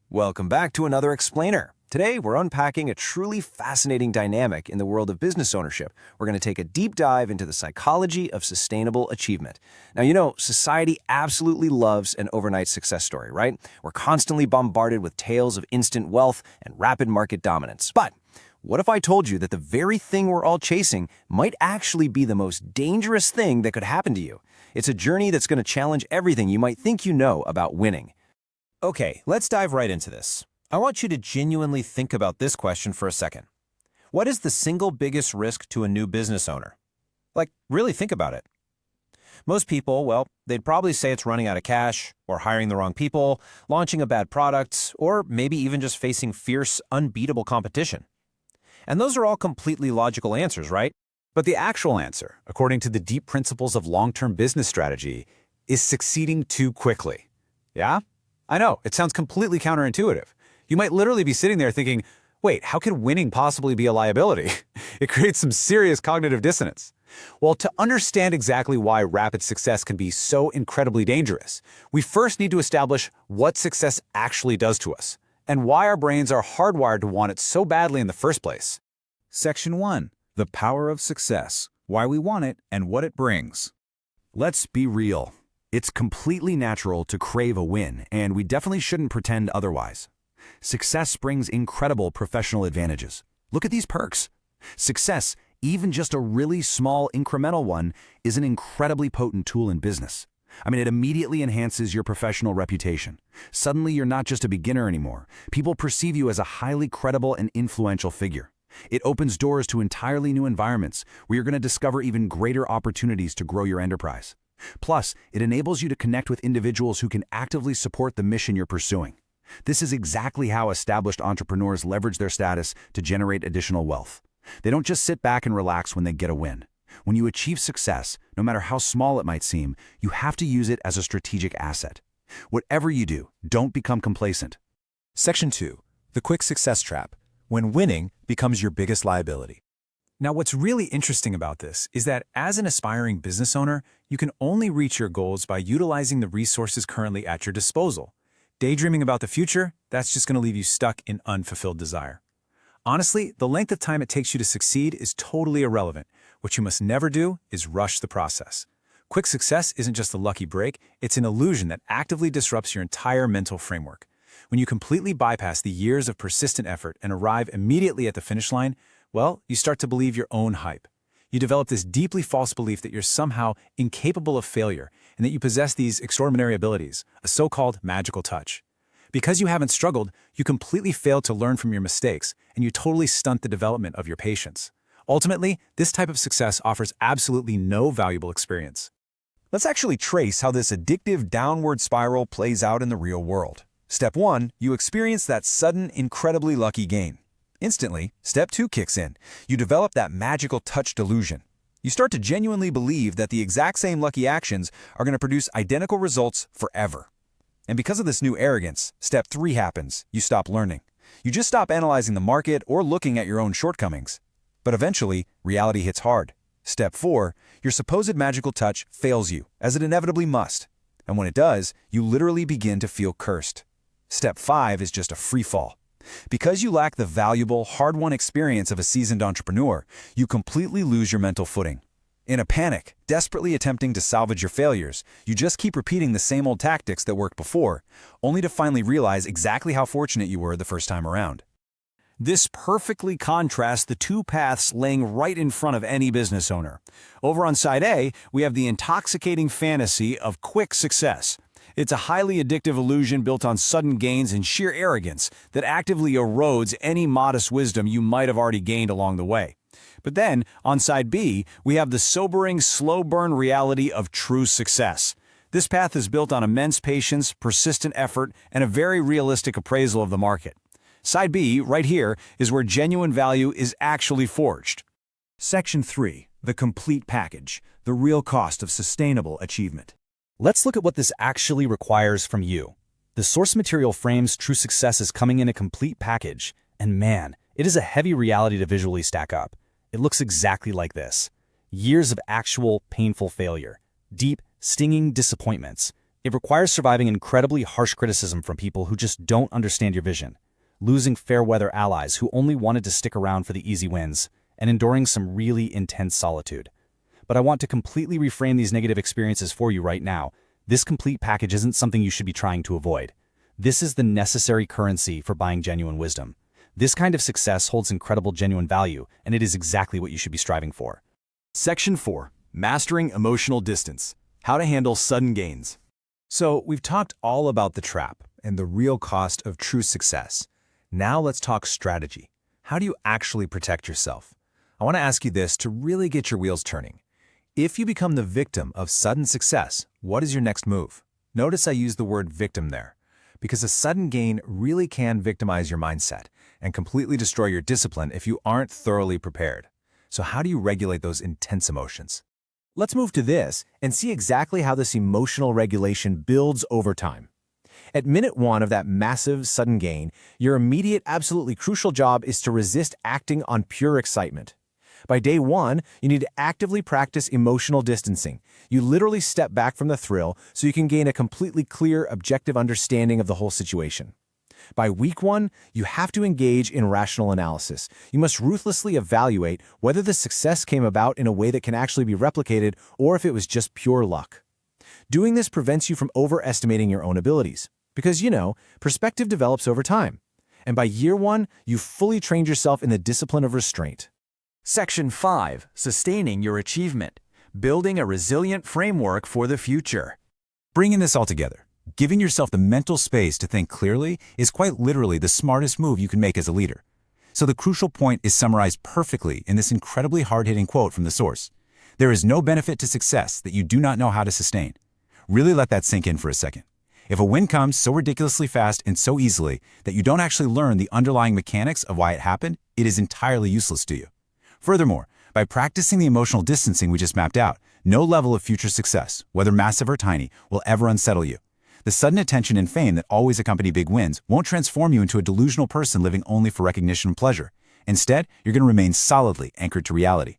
Welcome back to another Explainer. Today, we're unpacking a truly fascinating dynamic in the world of business ownership. We're going to take a deep dive into the psychology of sustainable achievement. Now, society absolutely loves an overnight success story, right? We're constantly bombarded with tales of instant wealth and rapid market dominance. But what if I told you that the very thing we're all chasing might actually be the most dangerous thing that could happen to you? It's a journey that's going to challenge everything you might think you know about winning. Okay, let's dive right into this. I want you to genuinely think about this question for a second. What is the single biggest risk to a new business owner? Really think about it. Most people, they'd probably say it's running out of cash, or hiring the wrong people, launching a bad product, or maybe even just facing fierce, unbeatable competition. And those are all completely logical answers, right? But the actual answer, according to the deep principles of long-term business strategy, is succeeding too quickly. Yeah? I know, it sounds completely counterintuitive. You might literally be sitting there thinking, wait, how could winning possibly be a liability? It creates some serious cognitive dissonance. Well, to understand exactly why rapid success can be so incredibly dangerous, we first need to establish what success actually does to us, and why our brains are hardwired to want it so badly in the first place. Section 1. The power of success, why we want it, and what it brings. Let's be real. It's completely natural to crave a win, and we definitely shouldn't pretend otherwise. Success brings incredible professional advantages. Look at these perks. Success, even just a really small incremental one, is an incredibly potent tool in business. It immediately enhances your professional reputation. Suddenly, you're not just a beginner anymore. People perceive you as a highly credible and influential figure. It opens doors to entirely new environments where you're going to discover even greater opportunities to grow your enterprise. Plus, it enables you to connect with individuals who can actively support the mission you're pursuing. This is exactly how established entrepreneurs leverage their status to generate additional wealth. They don't just sit back and relax when they get a win. When you achieve success, no matter how small it might seem, you have to use it as a strategic asset. Whatever you do, don't become complacent. Section 2. The quick success trap, when winning becomes your biggest liability. Now, what's really interesting about this is that as an aspiring business owner, you can only reach your goals by utilizing the resources currently at your disposal. Daydreaming about the future, that's just going to leave you stuck in unfulfilled desire. Honestly, the length of time it takes you to succeed is totally irrelevant. What you must never do is rush the process. Quick success isn't just a lucky break, it's an illusion that actively disrupts your entire mental framework. When you completely bypass the years of persistent effort and arrive immediately at the finish line, you start to believe your own hype. You develop this deeply false belief that you're somehow incapable of failure and that you possess these extraordinary abilities, a so-called magical touch. Because you haven't struggled, you completely fail to learn from your mistakes, and you totally stunt the development of your patience. Ultimately, this type of success offers absolutely no valuable experience. Let's actually trace how this addictive downward spiral plays out in the real world. Step 1, you experience that sudden, incredibly lucky gain. Instantly, Step 2 kicks in. You develop that magical touch delusion. You start to genuinely believe that the exact same lucky actions are going to produce identical results forever. And because of this new arrogance, Step 3 happens. You stop learning. You just stop analyzing the market or looking at your own shortcomings. But eventually, reality hits hard. Step 4, your supposed magical touch fails you, as it inevitably must. And when it does, you literally begin to feel cursed. Step 5 is just a free fall. Because you lack the valuable, hard-won experience of a seasoned entrepreneur, you completely lose your mental footing. In a panic, desperately attempting to salvage your failures, you just keep repeating the same old tactics that worked before, only to finally realize exactly how fortunate you were the first time around. This perfectly contrasts the two paths laying right in front of any business owner. Over on side A, we have the intoxicating fantasy of quick success. It's a highly addictive illusion built on sudden gains and sheer arrogance that actively erodes any modest wisdom you might have already gained along the way. But then, on side B, we have the sobering, slow-burn reality of true success. This path is built on immense patience, persistent effort, and a very realistic appraisal of the market. Side B, right here, is where genuine value is actually forged. Section 3. The complete package, the real cost of sustainable achievement. Let's look at what this actually requires from you. The source material frames true success as coming in a complete package, and man, it is a heavy reality to visually stack up. It looks exactly like this. Years of actual, painful failure. Deep, stinging disappointments. It requires surviving incredibly harsh criticism from people who just don't understand your vision, losing fair-weather allies who only wanted to stick around for the easy wins, and enduring some really intense solitude. But I want to completely reframe these negative experiences for you right now. This complete package isn't something you should be trying to avoid. This is the necessary currency for buying genuine wisdom. This kind of success holds incredible genuine value, and it is exactly what you should be striving for. Section 4. Mastering Emotional Distance. How to Handle Sudden Gains. So we've talked all about the trap and the real cost of true success. Now let's talk strategy. How do you actually protect yourself? I want to ask you this to really get your wheels turning. If you become the victim of sudden success, what is your next move? Notice I use the word victim there, because a sudden gain really can victimize your mindset and completely destroy your discipline if you aren't thoroughly prepared. So how do you regulate those intense emotions? Let's move to this and see exactly how this emotional regulation builds over time. At minute 1 of that massive sudden gain, your immediate, absolutely crucial job is to resist acting on pure excitement. By day 1, you need to actively practice emotional distancing. You literally step back from the thrill so you can gain a completely clear, objective understanding of the whole situation. By week 1, you have to engage in rational analysis. You must ruthlessly evaluate whether the success came about in a way that can actually be replicated or if it was just pure luck. Doing this prevents you from overestimating your own abilities. Because, perspective develops over time. And by year 1, you've fully trained yourself in the discipline of restraint. Section 5. Sustaining Your Achievement. Building a Resilient Framework for the Future. Bringing this all together, giving yourself the mental space to think clearly is quite literally the smartest move you can make as a leader. So the crucial point is summarized perfectly in this incredibly hard-hitting quote from the source. There is no benefit to success that you do not know how to sustain. Really let that sink in for a second. If a win comes so ridiculously fast and so easily that you don't actually learn the underlying mechanics of why it happened, it is entirely useless to you. Furthermore, by practicing the emotional distancing we just mapped out, no level of future success, whether massive or tiny, will ever unsettle you. The sudden attention and fame that always accompany big wins won't transform you into a delusional person living only for recognition and pleasure. Instead, you're going to remain solidly anchored to reality.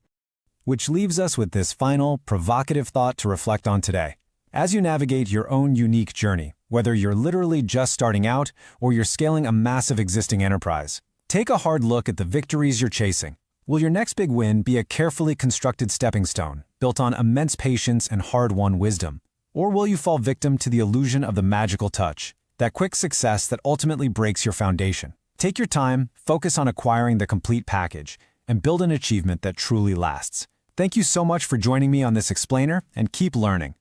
Which leaves us with this final, provocative thought to reflect on today. As you navigate your own unique journey, whether you're literally just starting out or you're scaling a massive existing enterprise, take a hard look at the victories you're chasing. Will your next big win be a carefully constructed stepping stone, built on immense patience and hard-won wisdom? Or will you fall victim to the illusion of the magical touch, that quick success that ultimately breaks your foundation? Take your time, focus on acquiring the complete package, and build an achievement that truly lasts. Thank you so much for joining me on this explainer, and keep learning.